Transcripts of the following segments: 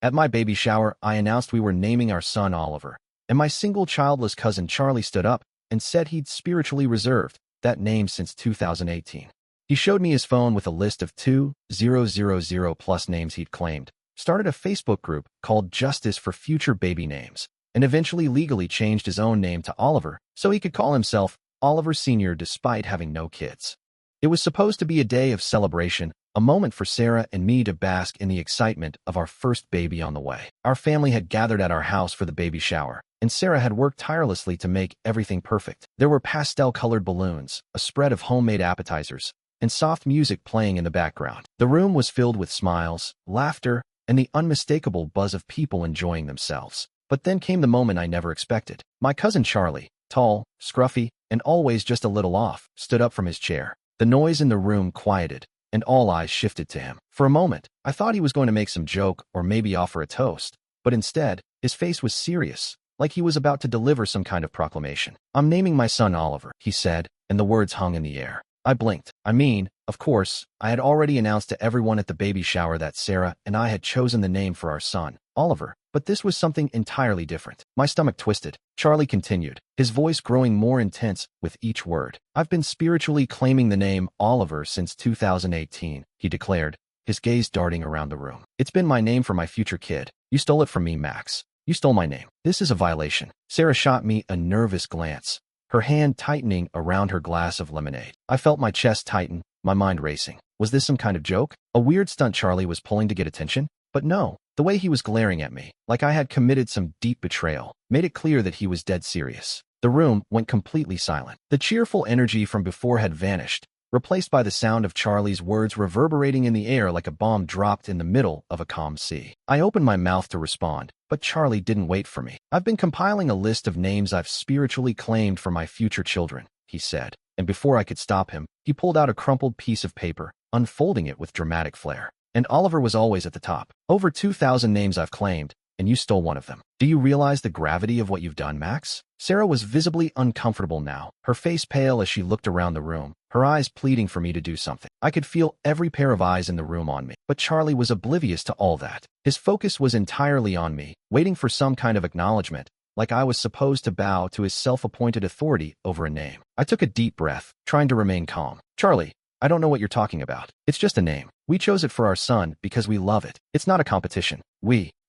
At my baby shower, I announced we were naming our son Oliver, and my single childless cousin Charlie stood up and said he'd spiritually reserved that name since 2018. He showed me his phone with a list of 2,000 plus names he'd claimed, started a Facebook group called Justice for Future Baby Names, and eventually legally changed his own name to Oliver so he could call himself Oliver Sr. despite having no kids. It was supposed to be a day of celebration, a moment for Sarah and me to bask in the excitement of our first baby on the way. Our family had gathered at our house for the baby shower, and Sarah had worked tirelessly to make everything perfect. There were pastel-colored balloons, a spread of homemade appetizers, and soft music playing in the background. The room was filled with smiles, laughter, and the unmistakable buzz of people enjoying themselves. But then came the moment I never expected. My cousin Charlie, tall, scruffy, and always just a little off, stood up from his chair. The noise in the room quieted, and all eyes shifted to him. For a moment, I thought he was going to make some joke or maybe offer a toast, but instead, his face was serious, like he was about to deliver some kind of proclamation. "I'm naming my son Oliver," he said, and the words hung in the air. I blinked. Of course, I had already announced to everyone at the baby shower that Sarah and I had chosen the name for our son, Oliver, but this was something entirely different. My stomach twisted. Charlie continued, his voice growing more intense with each word. "I've been spiritually claiming the name Oliver since 2018, he declared, his gaze darting around the room. "It's been my name for my future kid. You stole it from me, Max. You stole my name. This is a violation." Sarah shot me a nervous glance, her hand tightening around her glass of lemonade. I felt my chest tighten, my mind racing. Was this some kind of joke? A weird stunt Charlie was pulling to get attention? But no, the way he was glaring at me, like I had committed some deep betrayal, made it clear that he was dead serious. The room went completely silent. The cheerful energy from before had vanished, replaced by the sound of Charlie's words reverberating in the air like a bomb dropped in the middle of a calm sea. I opened my mouth to respond, but Charlie didn't wait for me. "I've been compiling a list of names I've spiritually claimed for my future children," he said, and before I could stop him, he pulled out a crumpled piece of paper, unfolding it with dramatic flair. "And Oliver was always at the top. Over 2,000 names I've claimed, and you stole one of them. Do you realize the gravity of what you've done, Max?" Sarah was visibly uncomfortable now, her face pale as she looked around the room, her eyes pleading for me to do something. I could feel every pair of eyes in the room on me, but Charlie was oblivious to all that. His focus was entirely on me, waiting for some kind of acknowledgement, like I was supposed to bow to his self-appointed authority over a name. I took a deep breath, trying to remain calm. "Charlie, I don't know what you're talking about. It's just a name. We chose it for our son because we love it. It's not a competition.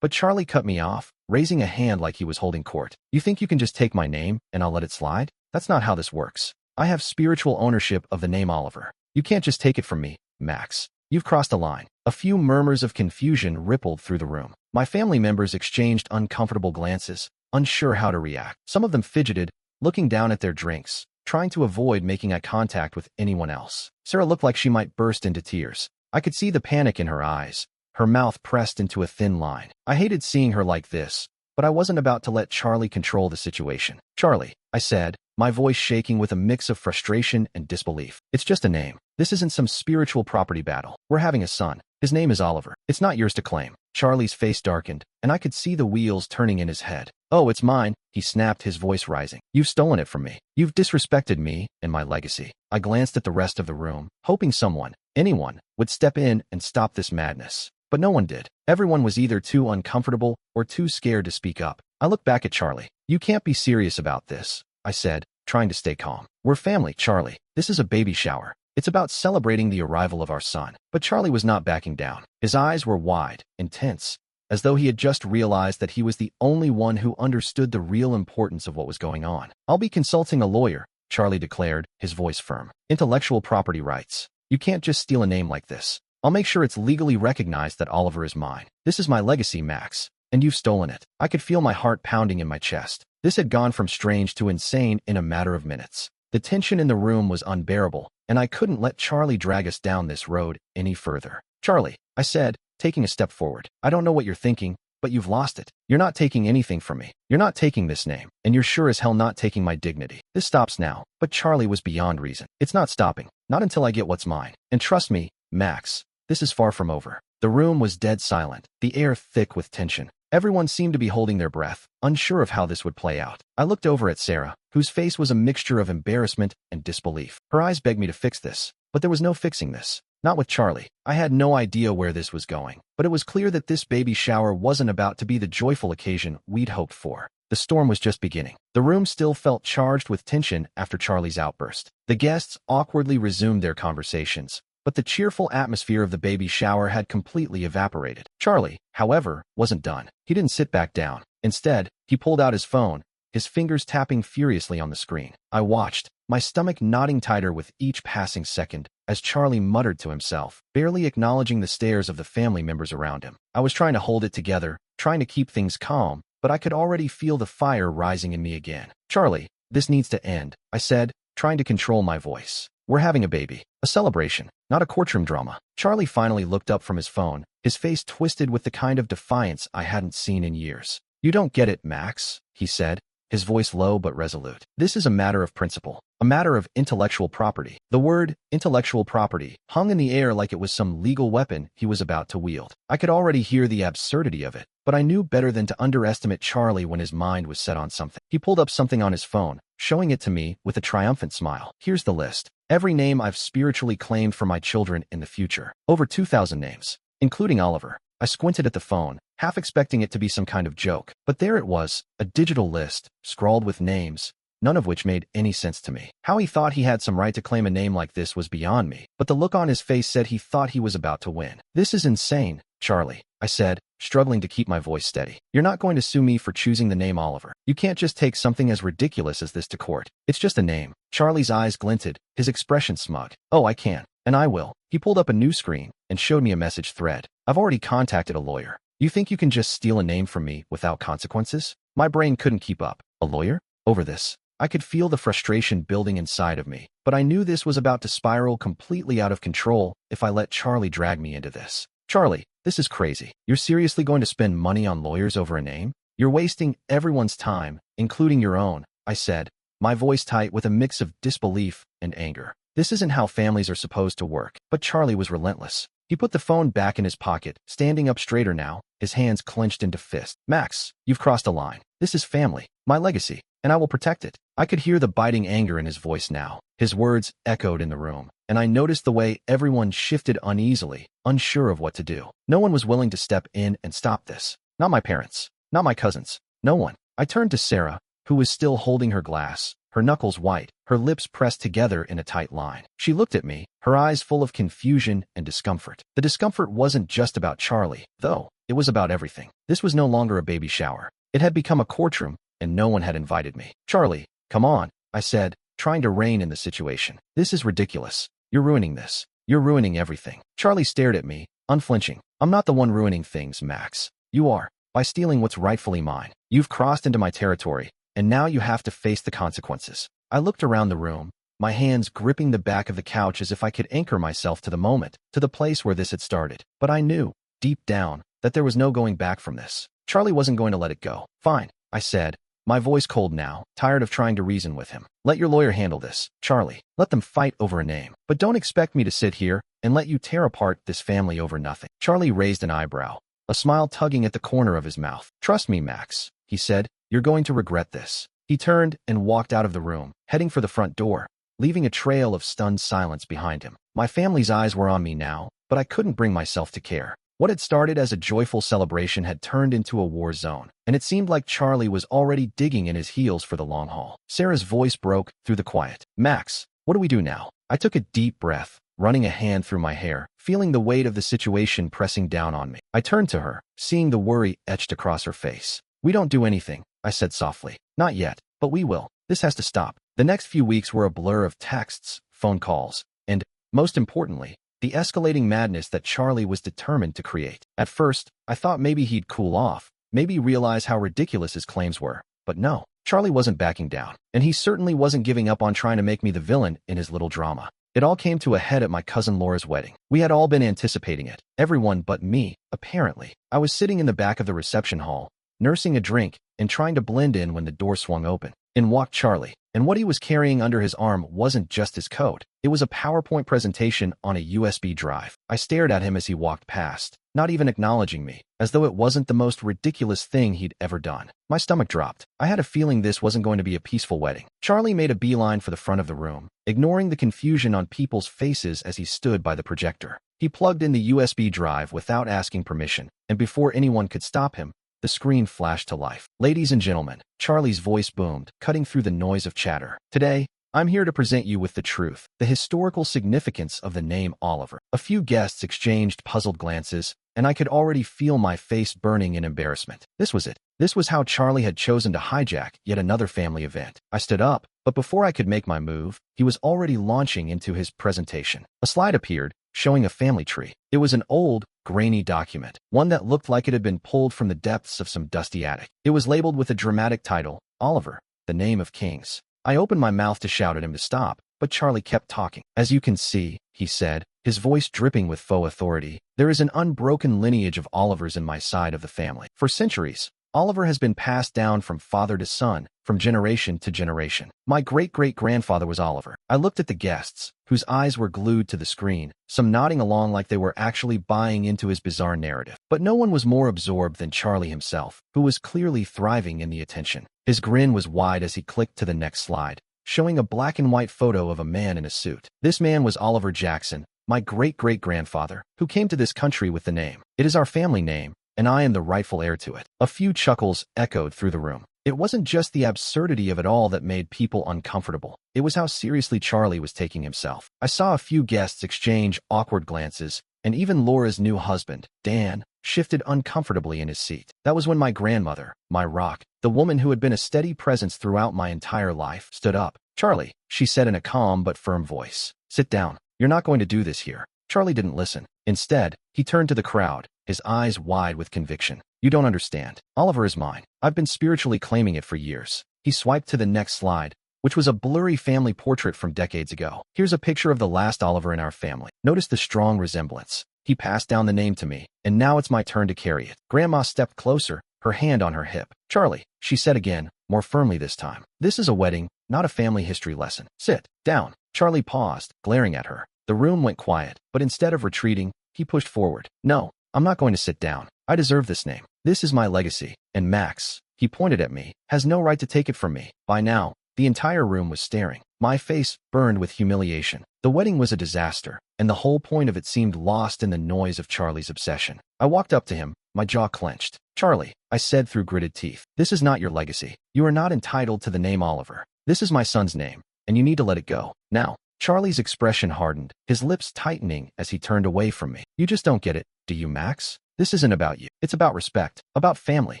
But Charlie cut me off, raising a hand like he was holding court. "You think you can just take my name and I'll let it slide? That's not how this works. I have spiritual ownership of the name Oliver. You can't just take it from me, Max. You've crossed a line." A few murmurs of confusion rippled through the room. My family members exchanged uncomfortable glances, unsure how to react. Some of them fidgeted, looking down at their drinks, trying to avoid making eye contact with anyone else. Sarah looked like she might burst into tears. I could see the panic in her eyes, her mouth pressed into a thin line. I hated seeing her like this, but I wasn't about to let Charlie control the situation. "Charlie," I said, my voice shaking with a mix of frustration and disbelief. "It's just a name. This isn't some spiritual property battle. We're having a son. His name is Oliver. It's not yours to claim." Charlie's face darkened, and I could see the wheels turning in his head. "Oh, it's mine," he snapped, his voice rising. "You've stolen it from me. You've disrespected me and my legacy." I glanced at the rest of the room, hoping someone, anyone, would step in and stop this madness. But no one did. Everyone was either too uncomfortable or too scared to speak up. I looked back at Charlie. "You can't be serious about this," I said, trying to stay calm. "We're family, Charlie. This is a baby shower. It's about celebrating the arrival of our son." But Charlie was not backing down. His eyes were wide, intense, as though he had just realized that he was the only one who understood the real importance of what was going on. "I'll be consulting a lawyer," Charlie declared, his voice firm. "Intellectual property rights. You can't just steal a name like this. I'll make sure it's legally recognized that Oliver is mine. This is my legacy, Max, and you've stolen it." I could feel my heart pounding in my chest. This had gone from strange to insane in a matter of minutes. The tension in the room was unbearable, and I couldn't let Charlie drag us down this road any further. "Charlie," I said, taking a step forward, "I don't know what you're thinking, but you've lost it. You're not taking anything from me. You're not taking this name, and you're sure as hell not taking my dignity. This stops now." But Charlie was beyond reason. "It's not stopping. Not until I get what's mine. And trust me, Max, this is far from over." The room was dead silent, the air thick with tension. Everyone seemed to be holding their breath, unsure of how this would play out. I looked over at Sarah, whose face was a mixture of embarrassment and disbelief. Her eyes begged me to fix this, but there was no fixing this. Not with Charlie. I had no idea where this was going, but it was clear that this baby shower wasn't about to be the joyful occasion we'd hoped for. The storm was just beginning. The room still felt charged with tension after Charlie's outburst. The guests awkwardly resumed their conversations, but the cheerful atmosphere of the baby shower had completely evaporated. Charlie, however, wasn't done. He didn't sit back down. Instead, he pulled out his phone, his fingers tapping furiously on the screen. I watched, my stomach knotting tighter with each passing second, as Charlie muttered to himself, barely acknowledging the stares of the family members around him. I was trying to hold it together, trying to keep things calm, but I could already feel the fire rising in me again. Charlie, this needs to end, I said, trying to control my voice. We're having a baby. A celebration, not a courtroom drama. Charlie finally looked up from his phone, his face twisted with the kind of defiance I hadn't seen in years. You don't get it, Max, he said, his voice low but resolute. This is a matter of principle, a matter of intellectual property. The word intellectual property hung in the air like it was some legal weapon he was about to wield. I could already hear the absurdity of it, but I knew better than to underestimate Charlie when his mind was set on something. He pulled up something on his phone, showing it to me with a triumphant smile. Here's the list. Every name I've spiritually claimed for my children in the future. Over 2,000 names, including Oliver. I squinted at the phone, half expecting it to be some kind of joke. But there it was, a digital list, scrawled with names, none of which made any sense to me. How he thought he had some right to claim a name like this was beyond me, but the look on his face said he thought he was about to win. This is insane, Charlie, I said, struggling to keep my voice steady. You're not going to sue me for choosing the name Oliver. You can't just take something as ridiculous as this to court. It's just a name. Charlie's eyes glinted, his expression smug. Oh, I can. And I will. He pulled up a new screen and showed me a message thread. I've already contacted a lawyer. You think you can just steal a name from me without consequences? My brain couldn't keep up. A lawyer? Over this. I could feel the frustration building inside of me, but I knew this was about to spiral completely out of control if I let Charlie drag me into this. Charlie, this is crazy. You're seriously going to spend money on lawyers over a name? You're wasting everyone's time, including your own, I said, my voice tight with a mix of disbelief and anger. This isn't how families are supposed to work. But Charlie was relentless. He put the phone back in his pocket, standing up straighter now, his hands clenched into fists. Max, you've crossed a line. This is family, my legacy, and I will protect it. I could hear the biting anger in his voice now. His words echoed in the room, and I noticed the way everyone shifted uneasily, unsure of what to do. No one was willing to step in and stop this. Not my parents, not my cousins, no one. I turned to Sarah, who was still holding her glass, her knuckles white, her lips pressed together in a tight line. She looked at me, her eyes full of confusion and discomfort. The discomfort wasn't just about Charlie, though. It was about everything. This was no longer a baby shower. It had become a courtroom, and no one had invited me. Charlie, come on, I said, trying to rein in the situation. This is ridiculous. You're ruining this. You're ruining everything. Charlie stared at me, unflinching. I'm not the one ruining things, Max. You are. By stealing what's rightfully mine. You've crossed into my territory, and now you have to face the consequences. I looked around the room, my hands gripping the back of the couch as if I could anchor myself to the moment, to the place where this had started. But I knew, deep down, that there was no going back from this. Charlie wasn't going to let it go. Fine, I said, my voice cold now, tired of trying to reason with him. Let your lawyer handle this, Charlie. Let them fight over a name. But don't expect me to sit here and let you tear apart this family over nothing. Charlie raised an eyebrow, a smile tugging at the corner of his mouth. Trust me, Max, he said. You're going to regret this. He turned and walked out of the room, heading for the front door, leaving a trail of stunned silence behind him. My family's eyes were on me now, but I couldn't bring myself to care. What had started as a joyful celebration had turned into a war zone, and it seemed like Charlie was already digging in his heels for the long haul. Sarah's voice broke through the quiet. Max, what do we do now? I took a deep breath, running a hand through my hair, feeling the weight of the situation pressing down on me. I turned to her, seeing the worry etched across her face. We don't do anything, I said softly. Not yet, but we will. This has to stop. The next few weeks were a blur of texts, phone calls, and, most importantly, the escalating madness that Charlie was determined to create. At first, I thought maybe he'd cool off, maybe realize how ridiculous his claims were. But no, Charlie wasn't backing down, and he certainly wasn't giving up on trying to make me the villain in his little drama. It all came to a head at my cousin Laura's wedding. We had all been anticipating it. Everyone but me, apparently. I was sitting in the back of the reception hall, nursing a drink and trying to blend in when the door swung open. In walked Charlie, And what he was carrying under his arm wasn't just his coat. It was a PowerPoint presentation on a USB drive. I stared at him as he walked past, not even acknowledging me, as though it wasn't the most ridiculous thing he'd ever done. My stomach dropped. I had a feeling this wasn't going to be a peaceful wedding. Charlie made a beeline for the front of the room, ignoring the confusion on people's faces as he stood by the projector. He plugged in the USB drive without asking permission, and before anyone could stop him, the screen flashed to life. "Ladies and gentlemen," Charlie's voice boomed, cutting through the noise of chatter. "Today, I'm here to present you with the truth, the historical significance of the name Oliver." A few guests exchanged puzzled glances, and I could already feel my face burning in embarrassment. This was it. This was how Charlie had chosen to hijack yet another family event. I stood up, but before I could make my move, he was already launching into his presentation. A slide appeared, showing a family tree. It was an old, grainy document, one that looked like it had been pulled from the depths of some dusty attic. It was labeled with a dramatic title, Oliver, the Name of Kings. I opened my mouth to shout at him to stop, but Charlie kept talking. "As you can see," he said, his voice dripping with faux authority, "there is an unbroken lineage of Olivers in my side of the family. For centuries, Oliver has been passed down from father to son, from generation to generation. My great-great-grandfather was Oliver." I looked at the guests, whose eyes were glued to the screen, some nodding along like they were actually buying into his bizarre narrative. But no one was more absorbed than Charlie himself, who was clearly thriving in the attention. His grin was wide as he clicked to the next slide, showing a black-and-white photo of a man in a suit. This man was Oliver Jackson, my great-great-grandfather, who came to this country with the name. It is our family name, and I am the rightful heir to it. A few chuckles echoed through the room. It wasn't just the absurdity of it all that made people uncomfortable. It was how seriously Charlie was taking himself. I saw a few guests exchange awkward glances, and even Laura's new husband, Dan, shifted uncomfortably in his seat. That was when my grandmother, my rock, the woman who had been a steady presence throughout my entire life, stood up. "Charlie," she said in a calm but firm voice, "sit down. You're not going to do this here." Charlie didn't listen. Instead, he turned to the crowd, his eyes wide with conviction. "You don't understand. Oliver is mine. I've been spiritually claiming it for years." He swiped to the next slide, which was a blurry family portrait from decades ago. "Here's a picture of the last Oliver in our family. Notice the strong resemblance. He passed down the name to me, and now it's my turn to carry it." Grandma stepped closer, her hand on her hip. "Charlie," she said again, more firmly this time, "this is a wedding, not a family history lesson. Sit down." Charlie paused, glaring at her. The room went quiet, but instead of retreating, he pushed forward. "No, I'm not going to sit down. I deserve this name. This is my legacy, and Max," he pointed at me, "has no right to take it from me." By now, the entire room was staring. My face burned with humiliation. The wedding was a disaster, and the whole point of it seemed lost in the noise of Charlie's obsession. I walked up to him, my jaw clenched. "Charlie," I said through gritted teeth, "this is not your legacy. You are not entitled to the name Oliver. This is my son's name, and you need to let it go. Now." Charlie's expression hardened, his lips tightening as he turned away from me. "You just don't get it, do you, Max? This isn't about you. It's about respect, about family,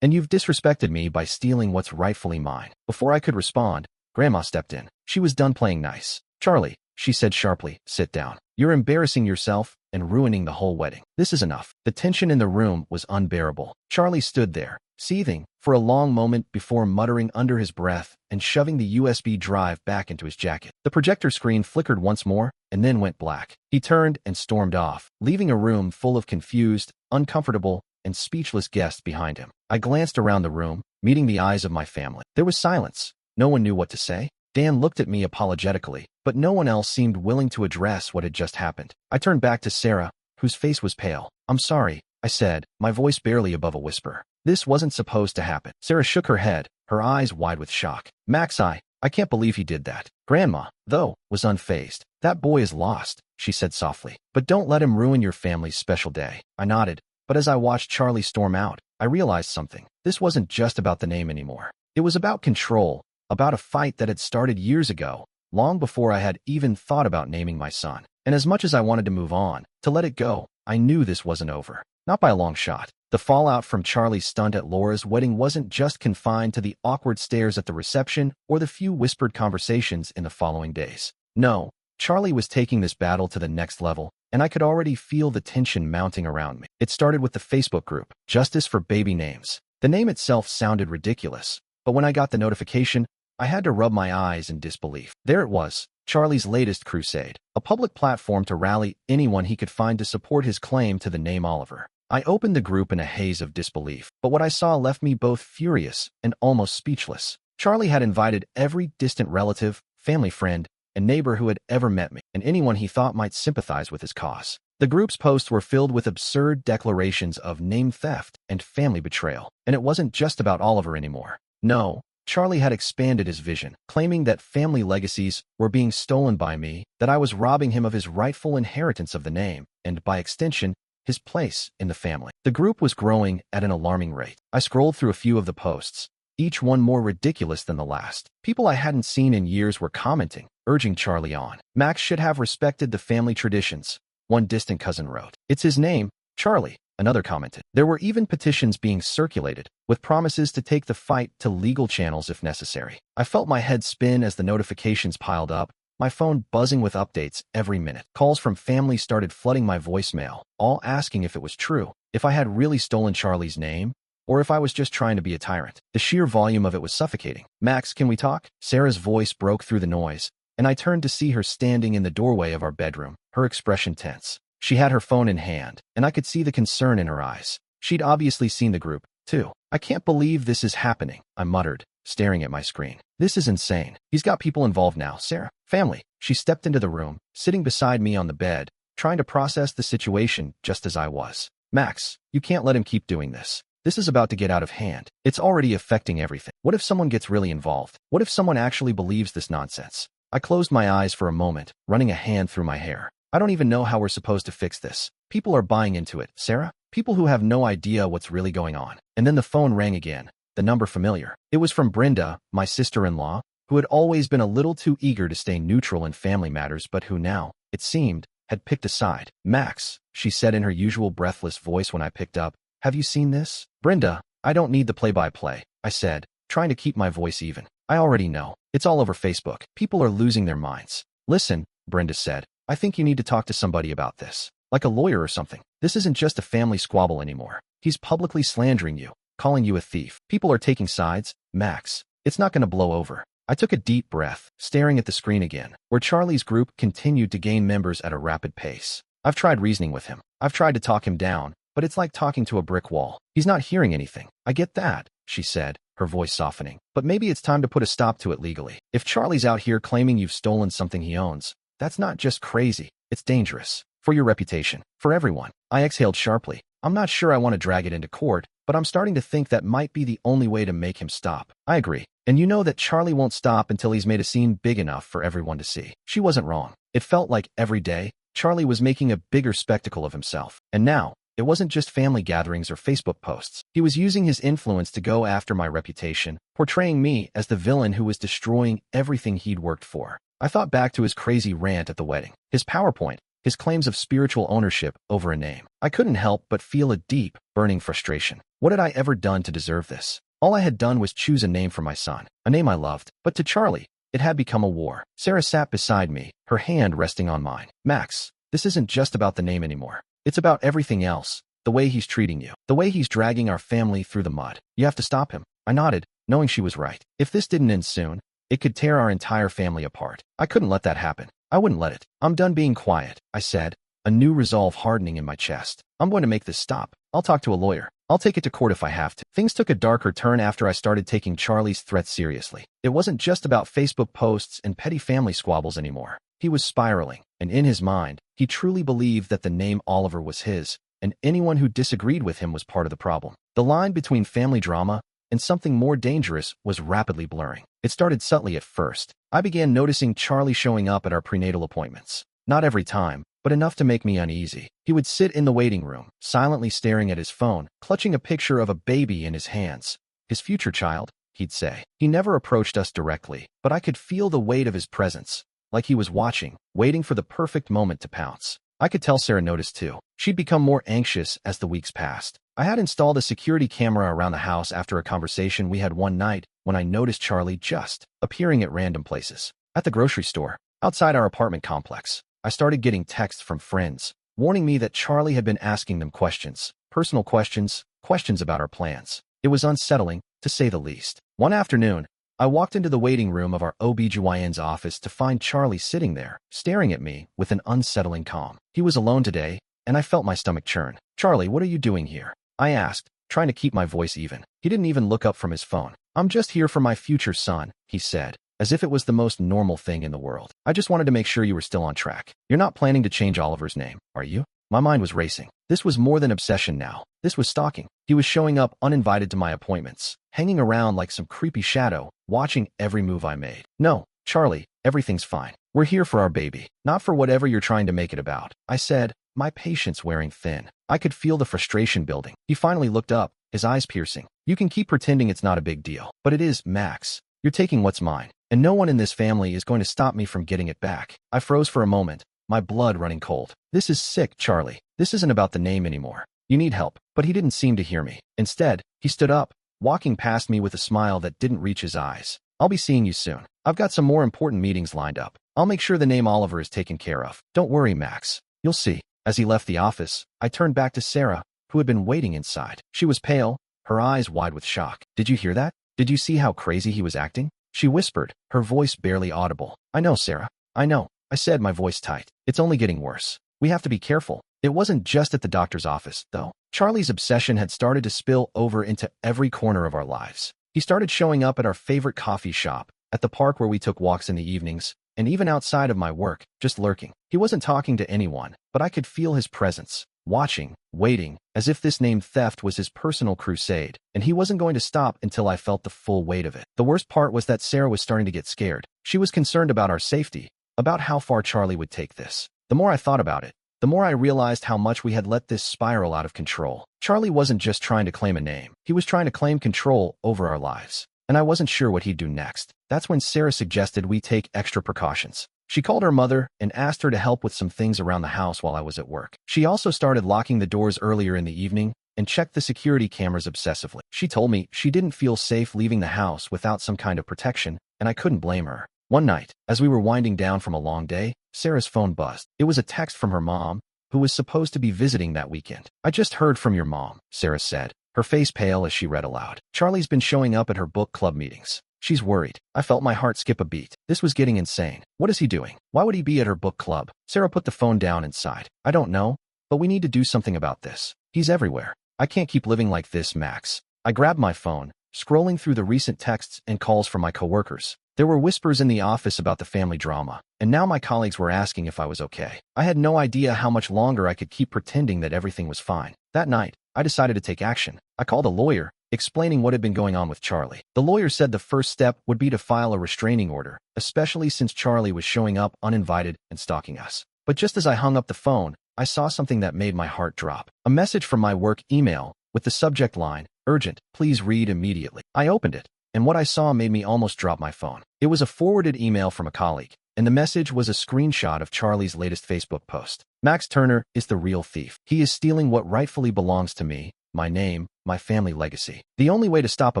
and you've disrespected me by stealing what's rightfully mine." Before I could respond, Grandma stepped in. She was done playing nice. "Charlie," she said sharply, "sit down. You're embarrassing yourself and ruining the whole wedding. This is enough." The tension in the room was unbearable. Charlie stood there, seething, for a long moment before muttering under his breath and shoving the USB drive back into his jacket. The projector screen flickered once more and then went black. He turned and stormed off, leaving a room full of confused, uncomfortable, and speechless guests behind him. I glanced around the room, meeting the eyes of my family. There was silence. No one knew what to say. Dan looked at me apologetically, but no one else seemed willing to address what had just happened. I turned back to Sarah, whose face was pale. "I'm sorry," I said, my voice barely above a whisper. "This wasn't supposed to happen." Sarah shook her head, her eyes wide with shock. "Max, I can't believe he did that." Grandma, though, was unfazed. "That boy is lost," she said softly. "But don't let him ruin your family's special day." I nodded, but as I watched Charlie storm out, I realized something. This wasn't just about the name anymore. It was about control, about a fight that had started years ago, long before I had even thought about naming my son. And as much as I wanted to move on, to let it go, I knew this wasn't over. Not by a long shot. The fallout from Charlie's stunt at Laura's wedding wasn't just confined to the awkward stares at the reception or the few whispered conversations in the following days. No, Charlie was taking this battle to the next level, and I could already feel the tension mounting around me. It started with the Facebook group, Justice for Baby Names. The name itself sounded ridiculous, but when I got the notification, I had to rub my eyes in disbelief. There it was, Charlie's latest crusade, a public platform to rally anyone he could find to support his claim to the name Oliver. I opened the group in a haze of disbelief, but what I saw left me both furious and almost speechless. Charlie had invited every distant relative, family friend, and neighbor who had ever met me, and anyone he thought might sympathize with his cause. The group's posts were filled with absurd declarations of name theft and family betrayal, and it wasn't just about Oliver anymore. No, Charlie had expanded his vision, claiming that family legacies were being stolen by me, that I was robbing him of his rightful inheritance of the name, and by extension, his place in the family. The group was growing at an alarming rate. I scrolled through a few of the posts, each one more ridiculous than the last. People I hadn't seen in years were commenting, urging Charlie on. Max should have respected the family traditions, one distant cousin wrote. It's his name, Charlie, another commented. There were even petitions being circulated, with promises to take the fight to legal channels if necessary. I felt my head spin as the notifications piled up, my phone buzzing with updates every minute. Calls from family started flooding my voicemail, all asking if it was true, if I had really stolen Charlie's name, or if I was just trying to be a tyrant. The sheer volume of it was suffocating. Max, can we talk? Sarah's voice broke through the noise, and I turned to see her standing in the doorway of our bedroom, her expression tense. She had her phone in hand, and I could see the concern in her eyes. She'd obviously seen the group, too. I can't believe this is happening, I muttered, staring at my screen. This is insane. He's got people involved now, Sarah. Family. She stepped into the room, sitting beside me on the bed, trying to process the situation just as I was. Max, you can't let him keep doing this. This is about to get out of hand. It's already affecting everything. What if someone gets really involved? What if someone actually believes this nonsense? I closed my eyes for a moment, running a hand through my hair. I don't even know how we're supposed to fix this. People are buying into it, Sarah. People who have no idea what's really going on. And then the phone rang again, the number familiar. It was from Brenda, my sister-in-law, who had always been a little too eager to stay neutral in family matters but who now, it seemed, had picked a side. Max, she said in her usual breathless voice when I picked up, have you seen this? Brenda, I don't need the play-by-play, I said, trying to keep my voice even. I already know. It's all over Facebook. People are losing their minds. Listen, Brenda said, I think you need to talk to somebody about this. Like a lawyer or something. This isn't just a family squabble anymore. He's publicly slandering you, calling you a thief. People are taking sides. Max, it's not going to blow over. I took a deep breath, staring at the screen again, where Charlie's group continued to gain members at a rapid pace. I've tried reasoning with him. I've tried to talk him down, but it's like talking to a brick wall. He's not hearing anything. I get that, she said, her voice softening. But maybe it's time to put a stop to it legally. If Charlie's out here claiming you've stolen something he owns, that's not just crazy. It's dangerous. For your reputation. For everyone. I exhaled sharply. I'm not sure I want to drag it into court, but I'm starting to think that might be the only way to make him stop. I agree. And you know that Charlie won't stop until he's made a scene big enough for everyone to see. She wasn't wrong. It felt like every day, Charlie was making a bigger spectacle of himself. And now, it wasn't just family gatherings or Facebook posts. He was using his influence to go after my reputation, portraying me as the villain who was destroying everything he'd worked for. I thought back to his crazy rant at the wedding, his PowerPoint, his claims of spiritual ownership over a name. I couldn't help but feel a deep, burning frustration. What had I ever done to deserve this? All I had done was choose a name for my son, a name I loved. But to Charlie, it had become a war. Sarah sat beside me, her hand resting on mine. Max, this isn't just about the name anymore. It's about everything else. The way he's treating you. The way he's dragging our family through the mud. You have to stop him. I nodded, knowing she was right. If this didn't end soon, it could tear our entire family apart. I couldn't let that happen. I wouldn't let it. I'm done being quiet, I said, a new resolve hardening in my chest. I'm going to make this stop. I'll talk to a lawyer. I'll take it to court if I have to. Things took a darker turn after I started taking Charlie's threats seriously. It wasn't just about Facebook posts and petty family squabbles anymore. He was spiraling, and in his mind, he truly believed that the name Oliver was his, and anyone who disagreed with him was part of the problem. The line between family drama and something more dangerous was rapidly blurring. It started subtly at first. I began noticing Charlie showing up at our prenatal appointments. Not every time, but enough to make me uneasy. He would sit in the waiting room, silently staring at his phone, clutching a picture of a baby in his hands. His future child, he'd say. He never approached us directly, but I could feel the weight of his presence, like he was watching, waiting for the perfect moment to pounce. I could tell Sarah noticed too. She'd become more anxious as the weeks passed. I had installed a security camera around the house after a conversation we had one night when I noticed Charlie just appearing at random places. At the grocery store, outside our apartment complex, I started getting texts from friends, warning me that Charlie had been asking them questions, personal questions, questions about our plans. It was unsettling, to say the least. One afternoon, I walked into the waiting room of our OBGYN's office to find Charlie sitting there, staring at me with an unsettling calm. He was alone today, and I felt my stomach churn. Charlie, what are you doing here? I asked, trying to keep my voice even. He didn't even look up from his phone. "I'm just here for my future son," he said, as if it was the most normal thing in the world. "I just wanted to make sure you were still on track. You're not planning to change Oliver's name, are you?" My mind was racing. This was more than obsession now. This was stalking. He was showing up uninvited to my appointments, hanging around like some creepy shadow, watching every move I made. "No, Charlie, everything's fine. We're here for our baby, not for whatever you're trying to make it about," I said, my patience wearing thin. I could feel the frustration building. He finally looked up, his eyes piercing. "You can keep pretending it's not a big deal, but it is, Max. You're taking what's mine, and no one in this family is going to stop me from getting it back." I froze for a moment, my blood running cold. "This is sick, Charlie. This isn't about the name anymore. You need help." But he didn't seem to hear me. Instead, he stood up, walking past me with a smile that didn't reach his eyes. "I'll be seeing you soon. I've got some more important meetings lined up. I'll make sure the name Oliver is taken care of. Don't worry, Max. You'll see." As he left the office, I turned back to Sarah, who had been waiting inside. She was pale, her eyes wide with shock. "Did you hear that? Did you see how crazy he was acting?" she whispered, her voice barely audible. "I know, Sarah. I know," I said, my voice tight. "It's only getting worse. We have to be careful." It wasn't just at the doctor's office, though. Charlie's obsession had started to spill over into every corner of our lives. He started showing up at our favorite coffee shop, at the park where we took walks in the evenings, and even outside of my work, just lurking. He wasn't talking to anyone, but I could feel his presence, watching, waiting, as if this name theft was his personal crusade, and he wasn't going to stop until I felt the full weight of it. The worst part was that Sarah was starting to get scared. She was concerned about our safety, about how far Charlie would take this. The more I thought about it, the more I realized how much we had let this spiral out of control. Charlie wasn't just trying to claim a name. He was trying to claim control over our lives. And I wasn't sure what he'd do next. That's when Sarah suggested we take extra precautions. She called her mother and asked her to help with some things around the house while I was at work. She also started locking the doors earlier in the evening and checked the security cameras obsessively. She told me she didn't feel safe leaving the house without some kind of protection, and I couldn't blame her. One night, as we were winding down from a long day, Sarah's phone buzzed. It was a text from her mom, who was supposed to be visiting that weekend. "I just heard from your mom," Sarah said, her face pale as she read aloud. "Charlie's been showing up at her book club meetings. She's worried." I felt my heart skip a beat. This was getting insane. What is he doing? Why would he be at her book club? Sarah put the phone down and sighed. "I don't know, but we need to do something about this. He's everywhere. I can't keep living like this, Max." I grabbed my phone, scrolling through the recent texts and calls from my coworkers. There were whispers in the office about the family drama, and now my colleagues were asking if I was okay. I had no idea how much longer I could keep pretending that everything was fine. That night, I decided to take action. I called a lawyer, explaining what had been going on with Charlie. The lawyer said the first step would be to file a restraining order, especially since Charlie was showing up uninvited and stalking us. But just as I hung up the phone, I saw something that made my heart drop. A message from my work email, with the subject line, "Urgent, please read immediately." I opened it, and what I saw made me almost drop my phone. It was a forwarded email from a colleague, and the message was a screenshot of Charlie's latest Facebook post. "Max Turner is the real thief. He is stealing what rightfully belongs to me, my name, my family legacy. The only way to stop a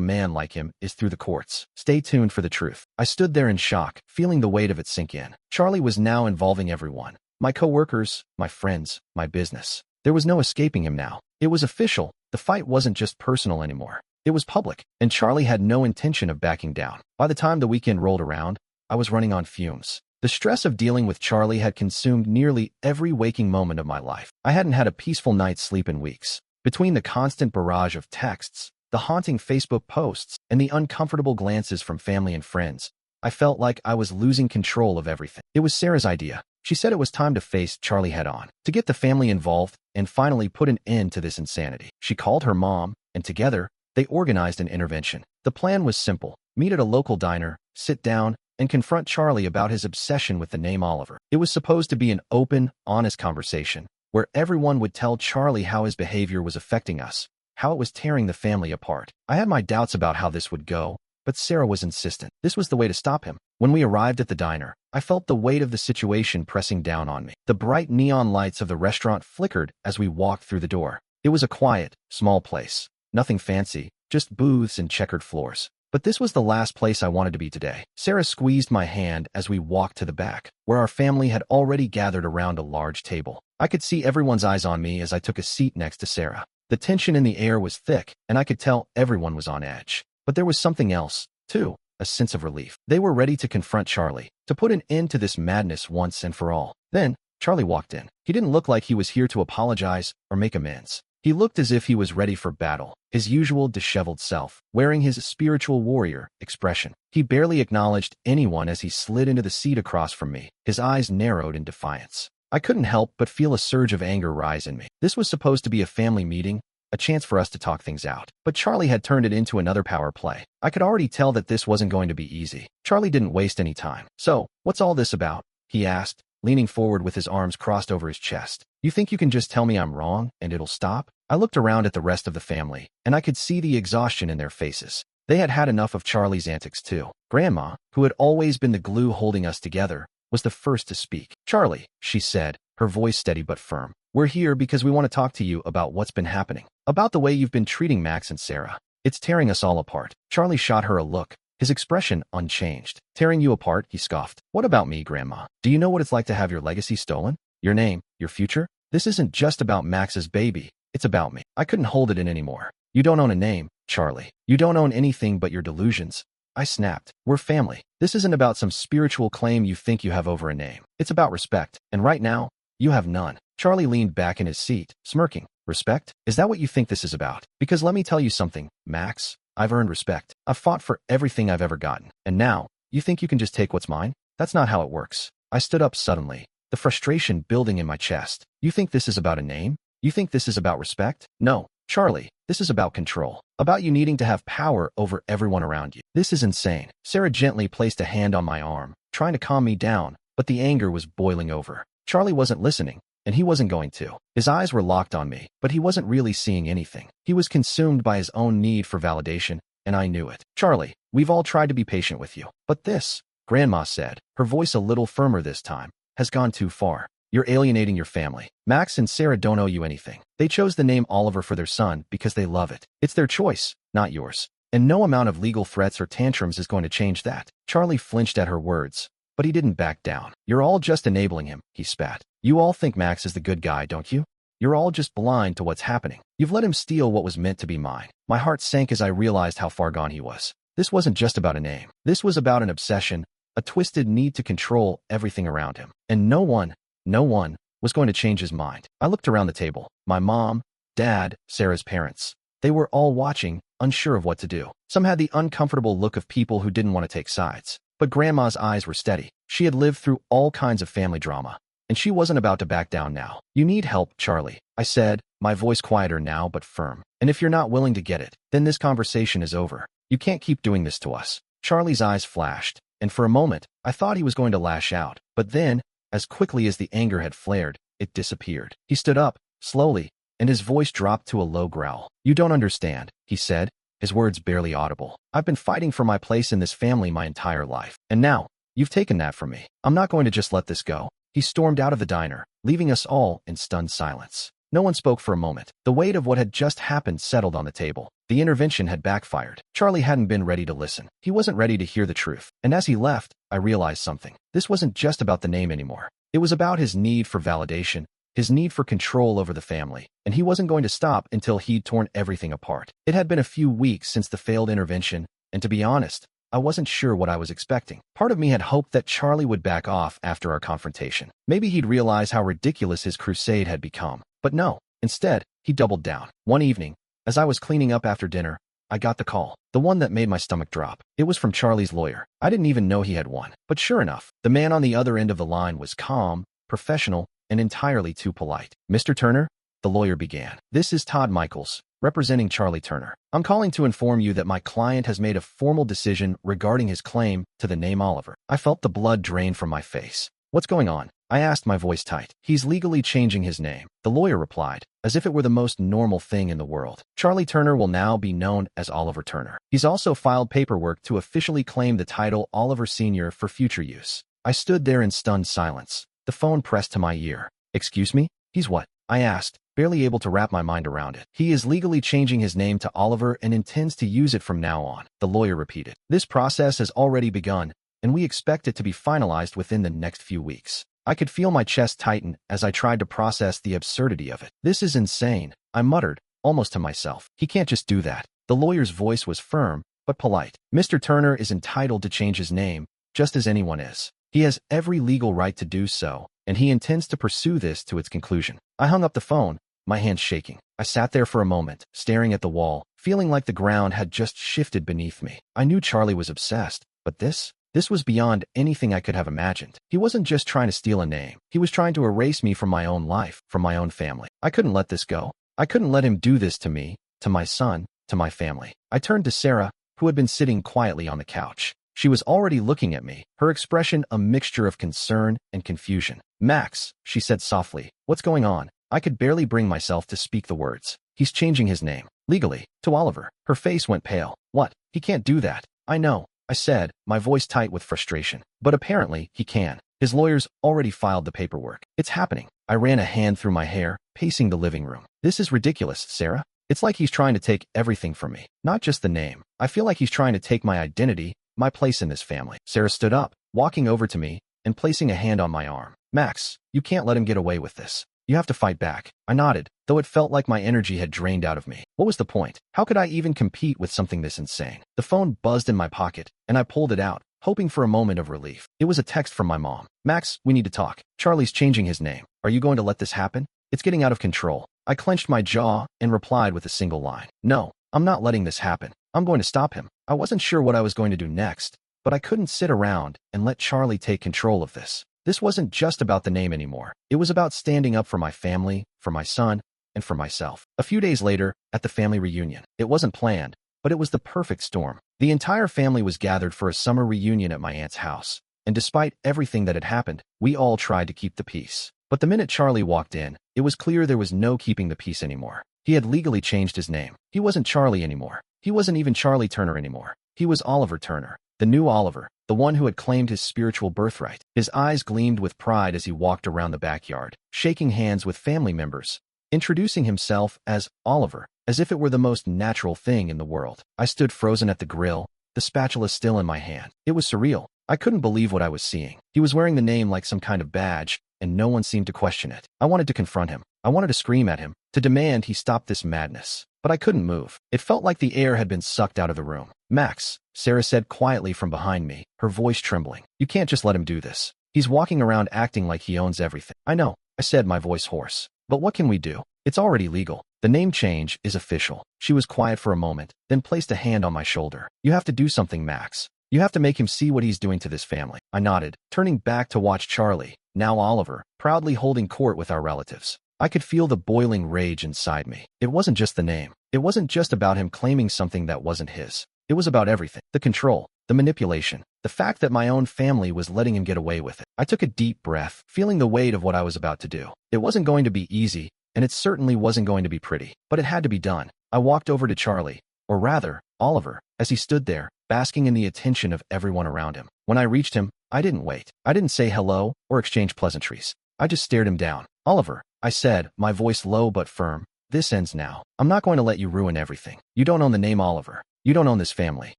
man like him is through the courts. Stay tuned for the truth." I stood there in shock, feeling the weight of it sink in. Charlie was now involving everyone. My coworkers, my friends, my business. There was no escaping him now. It was official. The fight wasn't just personal anymore. It was public, and Charlie had no intention of backing down. By the time the weekend rolled around, I was running on fumes. The stress of dealing with Charlie had consumed nearly every waking moment of my life. I hadn't had a peaceful night's sleep in weeks. Between the constant barrage of texts, the haunting Facebook posts, and the uncomfortable glances from family and friends, I felt like I was losing control of everything. It was Sarah's idea. She said it was time to face Charlie head-on, to get the family involved, and finally put an end to this insanity. She called her mom, and together, they organized an intervention. The plan was simple: meet at a local diner, sit down, and confront Charlie about his obsession with the name Oliver. It was supposed to be an open, honest conversation, where everyone would tell Charlie how his behavior was affecting us, how it was tearing the family apart. I had my doubts about how this would go, but Sarah was insistent. This was the way to stop him. When we arrived at the diner, I felt the weight of the situation pressing down on me. The bright neon lights of the restaurant flickered as we walked through the door. It was a quiet, small place. Nothing fancy, just booths and checkered floors. But this was the last place I wanted to be today. Sarah squeezed my hand as we walked to the back, where our family had already gathered around a large table. I could see everyone's eyes on me as I took a seat next to Sarah. The tension in the air was thick, and I could tell everyone was on edge. But there was something else, too, a sense of relief. They were ready to confront Charlie, to put an end to this madness once and for all. Then, Charlie walked in. He didn't look like he was here to apologize or make amends. He looked as if he was ready for battle, his usual disheveled self, wearing his spiritual warrior expression. He barely acknowledged anyone as he slid into the seat across from me, his eyes narrowed in defiance. I couldn't help but feel a surge of anger rise in me. This was supposed to be a family meeting, a chance for us to talk things out. But Charlie had turned it into another power play. I could already tell that this wasn't going to be easy. Charlie didn't waste any time. "So, what's all this about?" he asked, leaning forward with his arms crossed over his chest. "You think you can just tell me I'm wrong and it'll stop?" I looked around at the rest of the family, and I could see the exhaustion in their faces. They had had enough of Charlie's antics too. Grandma, who had always been the glue holding us together, was the first to speak. "Charlie," she said, her voice steady but firm, "we're here because we want to talk to you about what's been happening. About the way you've been treating Max and Sarah. It's tearing us all apart." Charlie shot her a look, his expression unchanged. "Tearing you apart?" he scoffed. "What about me, Grandma? Do you know what it's like to have your legacy stolen? Your name, your future? This isn't just about Max's baby. It's about me." I couldn't hold it in anymore. "You don't own a name, Charlie. You don't own anything but your delusions," I snapped. "We're family. This isn't about some spiritual claim you think you have over a name. It's about respect, and right now, you have none." Charlie leaned back in his seat, smirking. "Respect? Is that what you think this is about? Because let me tell you something, Max. I've earned respect. I've fought for everything I've ever gotten. And now, you think you can just take what's mine? That's not how it works." I stood up suddenly, the frustration building in my chest. "You think this is about a name? You think this is about respect? No, Charlie, this is about control. About you needing to have power over everyone around you. This is insane." Sarah gently placed a hand on my arm, trying to calm me down, but the anger was boiling over. Charlie wasn't listening, and he wasn't going to. His eyes were locked on me, but he wasn't really seeing anything. He was consumed by his own need for validation, and I knew it. "Charlie, we've all tried to be patient with you. But this," Grandma said, her voice a little firmer this time, "has gone too far. You're alienating your family. Max and Sarah don't owe you anything. They chose the name Oliver for their son because they love it. It's their choice, not yours. And no amount of legal threats or tantrums is going to change that." Charlie flinched at her words, but he didn't back down. "You're all just enabling him," he spat. "You all think Max is the good guy, don't you? You're all just blind to what's happening. You've let him steal what was meant to be mine." My heart sank as I realized how far gone he was. This wasn't just about a name. This was about an obsession, a twisted need to control everything around him. And no one was going to change his mind. I looked around the table. My mom, Dad, Sarah's parents. They were all watching, unsure of what to do. Some had the uncomfortable look of people who didn't want to take sides. But Grandma's eyes were steady. She had lived through all kinds of family drama, and she wasn't about to back down now. "You need help, Charlie," I said, my voice quieter now but firm. "And if you're not willing to get it, then this conversation is over. You can't keep doing this to us." Charlie's eyes flashed, and for a moment, I thought he was going to lash out. But then, as quickly as the anger had flared, it disappeared. He stood up, slowly, and his voice dropped to a low growl. "You don't understand," he said, his words barely audible. "I've been fighting for my place in this family my entire life. And now, you've taken that from me. I'm not going to just let this go." He stormed out of the diner, leaving us all in stunned silence. No one spoke for a moment. The weight of what had just happened settled on the table. The intervention had backfired. Charlie hadn't been ready to listen. He wasn't ready to hear the truth. And as he left, I realized something. This wasn't just about the name anymore. It was about his need for validation, his need for control over the family, and he wasn't going to stop until he'd torn everything apart. It had been a few weeks since the failed intervention, and to be honest, I wasn't sure what I was expecting. Part of me had hoped that Charlie would back off after our confrontation. Maybe he'd realize how ridiculous his crusade had become. But no, instead, he doubled down. One evening, as I was cleaning up after dinner, I got the call, the one that made my stomach drop. It was from Charlie's lawyer. I didn't even know he had one. But sure enough, the man on the other end of the line was calm, professional, and entirely too polite. "Mr. Turner," the lawyer began. "This is Todd Michaels, representing Charlie Turner. I'm calling to inform you that my client has made a formal decision regarding his claim to the name Oliver." I felt the blood drain from my face. "What's going on?" I asked, my voice tight. "He's legally changing his name," the lawyer replied, as if it were the most normal thing in the world. "Charlie Turner will now be known as Oliver Turner. He's also filed paperwork to officially claim the title Oliver Sr. for future use." I stood there in stunned silence, the phone pressed to my ear. "Excuse me? He's what?" I asked, barely able to wrap my mind around it. "He is legally changing his name to Oliver and intends to use it from now on," the lawyer repeated. "This process has already begun, and we expect it to be finalized within the next few weeks." I could feel my chest tighten as I tried to process the absurdity of it. "This is insane," I muttered, almost to myself. "He can't just do that." The lawyer's voice was firm, but polite. "Mr. Turner is entitled to change his name, just as anyone is. He has every legal right to do so, and he intends to pursue this to its conclusion." I hung up the phone, my hands shaking. I sat there for a moment, staring at the wall, feeling like the ground had just shifted beneath me. I knew Charlie was obsessed, but this was beyond anything I could have imagined. He wasn't just trying to steal a name. He was trying to erase me from my own life, from my own family. I couldn't let this go. I couldn't let him do this to me, to my son, to my family. I turned to Sarah, who had been sitting quietly on the couch. She was already looking at me, her expression a mixture of concern and confusion. "Max," she said softly, "what's going on?" I could barely bring myself to speak the words. "He's changing his name. Legally. To Oliver." Her face went pale. "What? He can't do that." "I know," I said, my voice tight with frustration. "But apparently, he can. His lawyers already filed the paperwork. It's happening." I ran a hand through my hair, pacing the living room. "This is ridiculous, Sarah. It's like he's trying to take everything from me. Not just the name. I feel like he's trying to take my identity, my place in this family." Sarah stood up, walking over to me and placing a hand on my arm. "Max, you can't let him get away with this. You have to fight back." I nodded, though it felt like my energy had drained out of me. What was the point? How could I even compete with something this insane? The phone buzzed in my pocket, and I pulled it out, hoping for a moment of relief. It was a text from my mom. "Max, we need to talk. Charlie's changing his name. Are you going to let this happen? It's getting out of control." I clenched my jaw and replied with a single line. "No, I'm not letting this happen. I'm going to stop him." I wasn't sure what I was going to do next, but I couldn't sit around and let Charlie take control of this. This wasn't just about the name anymore. It was about standing up for my family, for my son, and for myself. A few days later, at the family reunion, it wasn't planned, but it was the perfect storm. The entire family was gathered for a summer reunion at my aunt's house, and despite everything that had happened, we all tried to keep the peace. But the minute Charlie walked in, it was clear there was no keeping the peace anymore. He had legally changed his name. He wasn't Charlie anymore. He wasn't even Charlie Turner anymore. He was Oliver Turner, the new Oliver, the one who had claimed his spiritual birthright. His eyes gleamed with pride as he walked around the backyard, shaking hands with family members, introducing himself as Oliver, as if it were the most natural thing in the world. I stood frozen at the grill, the spatula still in my hand. It was surreal. I couldn't believe what I was seeing. He was wearing the name like some kind of badge, and no one seemed to question it. I wanted to confront him. I wanted to scream at him, to demand he stop this madness. But I couldn't move. It felt like the air had been sucked out of the room. "Max," Sarah said quietly from behind me, her voice trembling. "You can't just let him do this. He's walking around acting like he owns everything." "I know," I said, my voice hoarse. "But what can we do? It's already legal. The name change is official." She was quiet for a moment, then placed a hand on my shoulder. "You have to do something, Max. You have to make him see what he's doing to this family." I nodded, turning back to watch Charlie, now Oliver, proudly holding court with our relatives. I could feel the boiling rage inside me. It wasn't just the name. It wasn't just about him claiming something that wasn't his. It was about everything. The control, the manipulation, the fact that my own family was letting him get away with it. I took a deep breath, feeling the weight of what I was about to do. It wasn't going to be easy, and it certainly wasn't going to be pretty, but it had to be done. I walked over to Charlie, or rather, Oliver, as he stood there, basking in the attention of everyone around him. When I reached him, I didn't wait. I didn't say hello or exchange pleasantries. I just stared him down. "Oliver," I said, my voice low but firm, "this ends now. I'm not going to let you ruin everything. You don't own the name Oliver. You don't own this family,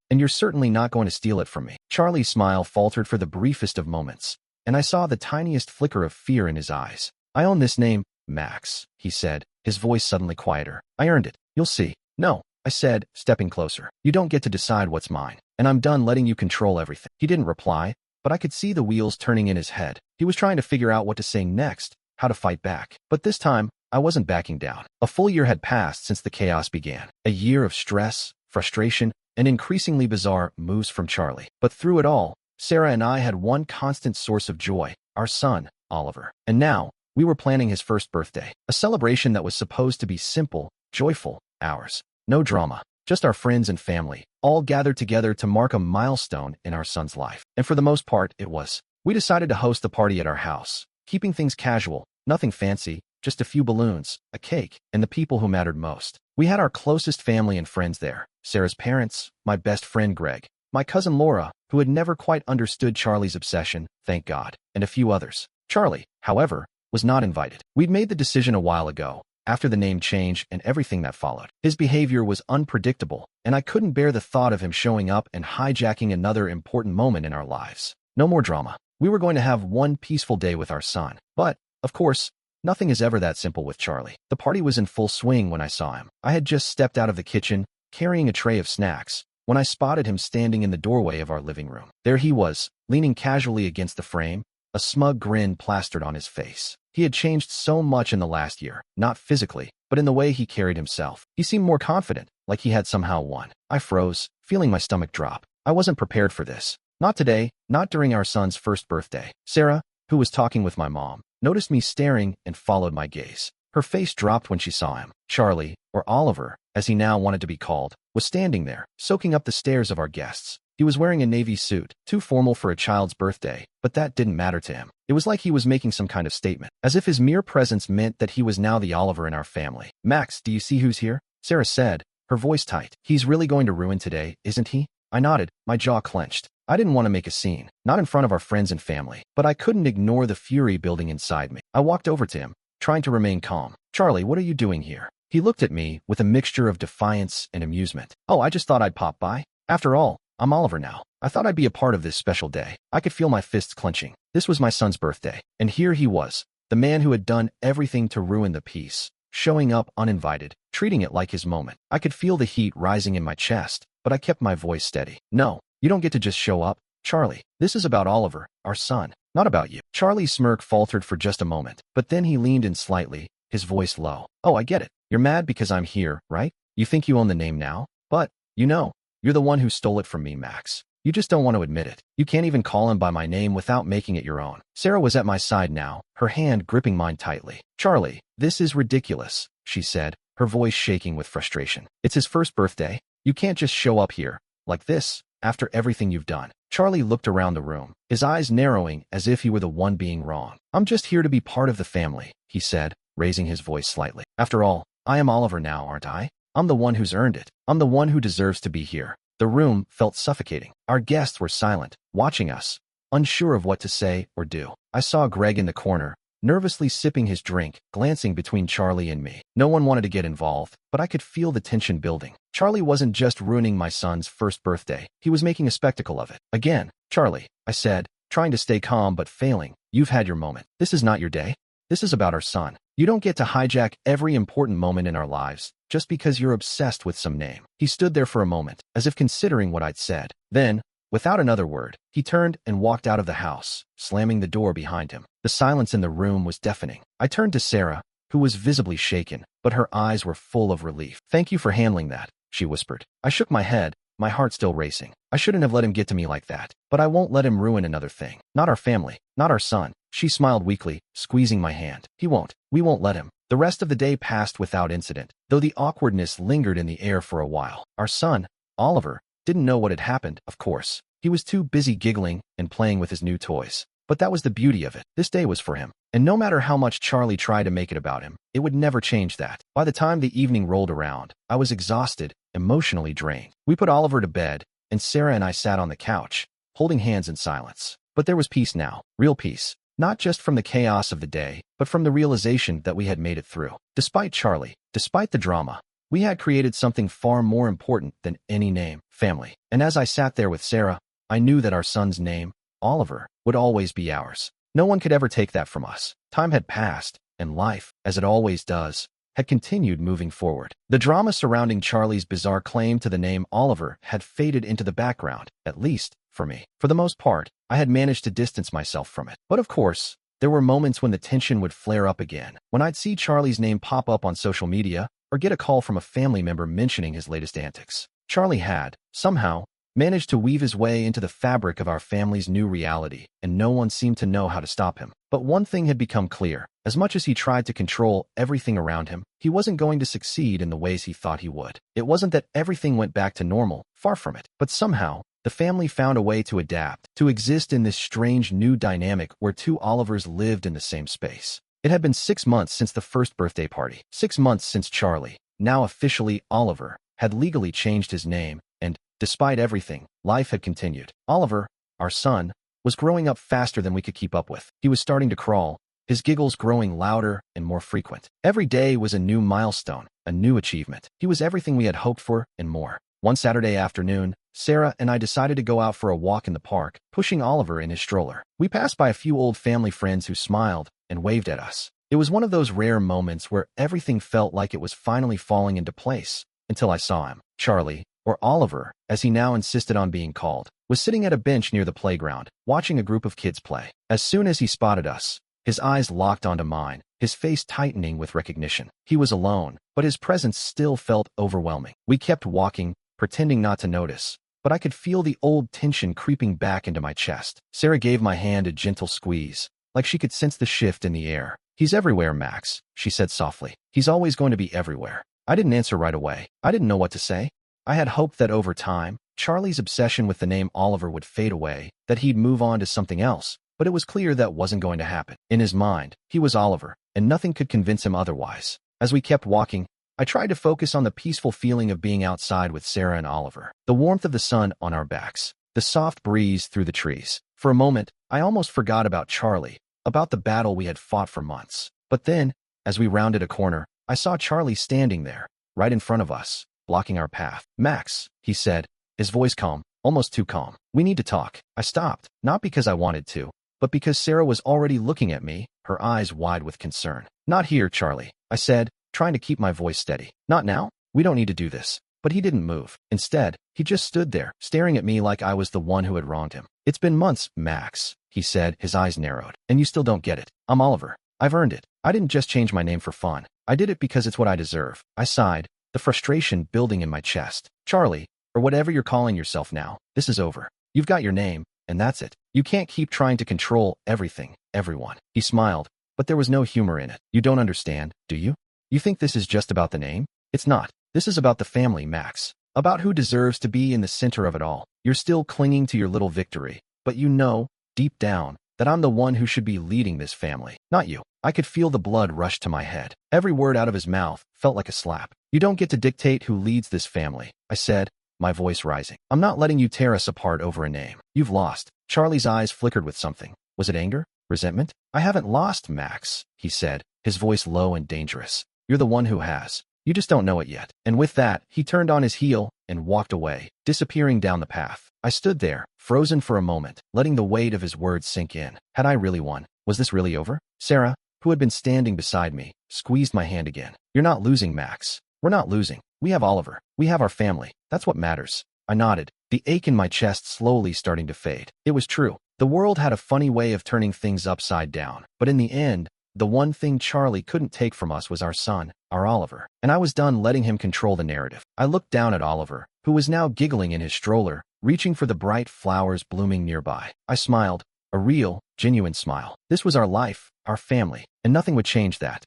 and you're certainly not going to steal it from me." Charlie's smile faltered for the briefest of moments, and I saw the tiniest flicker of fear in his eyes. "I own this name, Max," he said, his voice suddenly quieter. "I earned it. You'll see." "No," I said, stepping closer. "You don't get to decide what's mine, and I'm done letting you control everything." He didn't reply, but I could see the wheels turning in his head. He was trying to figure out what to say next, how to fight back. But this time, I wasn't backing down. A full year had passed since the chaos began. A year of stress, frustration, and increasingly bizarre moves from Charlie. But through it all, Sarah and I had one constant source of joy, our son, Oliver. And now, we were planning his first birthday, a celebration that was supposed to be simple, joyful, ours. No drama, just our friends and family, all gathered together to mark a milestone in our son's life. And for the most part, it was. We decided to host the party at our house, keeping things casual, nothing fancy, just a few balloons, a cake, and the people who mattered most. We had our closest family and friends there, Sarah's parents, my best friend Greg, my cousin Laura, who had never quite understood Charlie's obsession, thank God, and a few others. Charlie, however, was not invited. We'd made the decision a while ago, after the name change and everything that followed. His behavior was unpredictable, and I couldn't bear the thought of him showing up and hijacking another important moment in our lives. No more drama. We were going to have one peaceful day with our son. But, of course, nothing is ever that simple with Charlie. The party was in full swing when I saw him. I had just stepped out of the kitchen, carrying a tray of snacks, when I spotted him standing in the doorway of our living room. There he was, leaning casually against the frame, a smug grin plastered on his face. He had changed so much in the last year, not physically, but in the way he carried himself. He seemed more confident, like he had somehow won. I froze, feeling my stomach drop. I wasn't prepared for this. Not today, not during our son's first birthday. Sarah, who was talking with my mom, noticed me staring and followed my gaze. Her face dropped when she saw him. Charlie, or Oliver, as he now wanted to be called, was standing there, soaking up the stares of our guests. He was wearing a navy suit, too formal for a child's birthday, but that didn't matter to him. It was like he was making some kind of statement, as if his mere presence meant that he was now the Oliver in our family. Max, do you see who's here? Sarah said, her voice tight. He's really going to ruin today, isn't he? I nodded, my jaw clenched. I didn't want to make a scene, not in front of our friends and family, but I couldn't ignore the fury building inside me. I walked over to him, trying to remain calm. Charlie, what are you doing here? He looked at me with a mixture of defiance and amusement. Oh, I just thought I'd pop by. After all, I'm Oliver now. I thought I'd be a part of this special day. I could feel my fists clenching. This was my son's birthday, and here he was, the man who had done everything to ruin the peace, showing up uninvited, treating it like his moment. I could feel the heat rising in my chest, but I kept my voice steady. No, you don't get to just show up, Charlie. This is about Oliver, our son, not about you. Charlie's smirk faltered for just a moment, but then he leaned in slightly, his voice low. Oh, I get it. You're mad because I'm here, right? You think you own the name now? But, you know, you're the one who stole it from me, Max. You just don't want to admit it. You can't even call him by my name without making it your own. Sarah was at my side now, her hand gripping mine tightly. Charlie, this is ridiculous, she said, her voice shaking with frustration. It's his first birthday. You can't just show up here, like this, after everything you've done. Charlie looked around the room, his eyes narrowing as if he were the one being wrong. I'm just here to be part of the family, he said, raising his voice slightly. After all, I am Oliver now, aren't I? I'm the one who's earned it. I'm the one who deserves to be here. The room felt suffocating. Our guests were silent, watching us, unsure of what to say or do. I saw Greg in the corner, nervously sipping his drink, glancing between Charlie and me. No one wanted to get involved, but I could feel the tension building. Charlie wasn't just ruining my son's first birthday. He was making a spectacle of it. Again, Charlie, I said, trying to stay calm but failing. You've had your moment. This is not your day. This is about our son. You don't get to hijack every important moment in our lives just because you're obsessed with some name. He stood there for a moment, as if considering what I'd said. Then, without another word, he turned and walked out of the house, slamming the door behind him. The silence in the room was deafening. I turned to Sarah, who was visibly shaken, but her eyes were full of relief. Thank you for handling that, she whispered. I shook my head, my heart still racing. I shouldn't have let him get to me like that, but I won't let him ruin another thing. Not our family, not our son. She smiled weakly, squeezing my hand. He won't. We won't let him. The rest of the day passed without incident, though the awkwardness lingered in the air for a while. Our son, Oliver, didn't know what had happened, of course. He was too busy giggling and playing with his new toys. But that was the beauty of it. This day was for him. And no matter how much Charlie tried to make it about him, it would never change that. By the time the evening rolled around, I was exhausted, emotionally drained. We put Oliver to bed, and Sarah and I sat on the couch, holding hands in silence. But there was peace now, real peace. Not just from the chaos of the day, but from the realization that we had made it through. Despite Charlie, despite the drama, we had created something far more important than any name, family. And as I sat there with Sarah, I knew that our son's name, Oliver, would always be ours. No one could ever take that from us. Time had passed, and life, as it always does, had continued moving forward. The drama surrounding Charlie's bizarre claim to the name Oliver had faded into the background, at least for me. For the most part, I had managed to distance myself from it. But of course, there were moments when the tension would flare up again, when I'd see Charlie's name pop up on social media or get a call from a family member mentioning his latest antics. Charlie had, somehow, managed to weave his way into the fabric of our family's new reality, and no one seemed to know how to stop him. But one thing had become clear. As much as he tried to control everything around him, he wasn't going to succeed in the ways he thought he would. It wasn't that everything went back to normal, far from it. But somehow, the family found a way to adapt, to exist in this strange new dynamic where two Olivers lived in the same space. It had been 6 months since the first birthday party, 6 months since Charlie, now officially Oliver, had legally changed his name, and, despite everything, life had continued. Oliver, our son, was growing up faster than we could keep up with. He was starting to crawl, his giggles growing louder and more frequent. Every day was a new milestone, a new achievement. He was everything we had hoped for and more. One Saturday afternoon, Sarah and I decided to go out for a walk in the park, pushing Oliver in his stroller. We passed by a few old family friends who smiled and waved at us. It was one of those rare moments where everything felt like it was finally falling into place, until I saw him. Charlie, or Oliver, as he now insisted on being called, was sitting at a bench near the playground, watching a group of kids play. As soon as he spotted us, His eyes locked onto mine, his face tightening with recognition. He was alone, but his presence still felt overwhelming. We kept walking, pretending not to notice, but I could feel the old tension creeping back into my chest. Sarah gave my hand a gentle squeeze, like she could sense the shift in the air. "He's everywhere, Max," she said softly. "He's always going to be everywhere." I didn't answer right away. I didn't know what to say. I had hoped that over time, Charlie's obsession with the name Oliver would fade away, that he'd move on to something else, but it was clear that wasn't going to happen. In his mind, he was Oliver, and nothing could convince him otherwise. As we kept walking, I tried to focus on the peaceful feeling of being outside with Sarah and Oliver, the warmth of the sun on our backs, the soft breeze through the trees. For a moment, I almost forgot about Charlie, about the battle we had fought for months. But then, as we rounded a corner, I saw Charlie standing there, right in front of us, blocking our path. "Max," he said, his voice calm, almost too calm. "We need to talk." I stopped, not because I wanted to, but because Sarah was already looking at me, her eyes wide with concern. "Not here, Charlie," I said, trying to keep my voice steady. "Not now. We don't need to do this." But he didn't move. Instead, he just stood there, staring at me like I was the one who had wronged him. "It's been months, Max," he said, his eyes narrowed. "And you still don't get it. I'm Oliver. I've earned it. I didn't just change my name for fun. I did it because it's what I deserve." I sighed, the frustration building in my chest. "Charlie, or whatever you're calling yourself now, this is over. You've got your name, and that's it. You can't keep trying to control everything, everyone." He smiled, but there was no humor in it. "You don't understand, do you? You think this is just about the name? It's not. This is about the family, Max. About who deserves to be in the center of it all. You're still clinging to your little victory, but you know, deep down, that I'm the one who should be leading this family, not you." I could feel the blood rush to my head. Every word out of his mouth felt like a slap. "You don't get to dictate who leads this family," I said, my voice rising. "I'm not letting you tear us apart over a name. You've lost." Charlie's eyes flickered with something. Was it anger? Resentment? "I haven't lost, Max," he said, his voice low and dangerous. "You're the one who has. You just don't know it yet." And with that, he turned on his heel and walked away, disappearing down the path. I stood there, frozen for a moment, letting the weight of his words sink in. Had I really won? Was this really over? Sarah, who had been standing beside me, squeezed my hand again. "You're not losing, Max. We're not losing. We have Oliver. We have our family. That's what matters." I nodded, the ache in my chest slowly starting to fade. It was true. The world had a funny way of turning things upside down. But in the end, the one thing Charlie couldn't take from us was our son, our Oliver. And I was done letting him control the narrative. I looked down at Oliver, who was now giggling in his stroller, reaching for the bright flowers blooming nearby. I smiled, a real, genuine smile. This was our life, our family, and nothing would change that.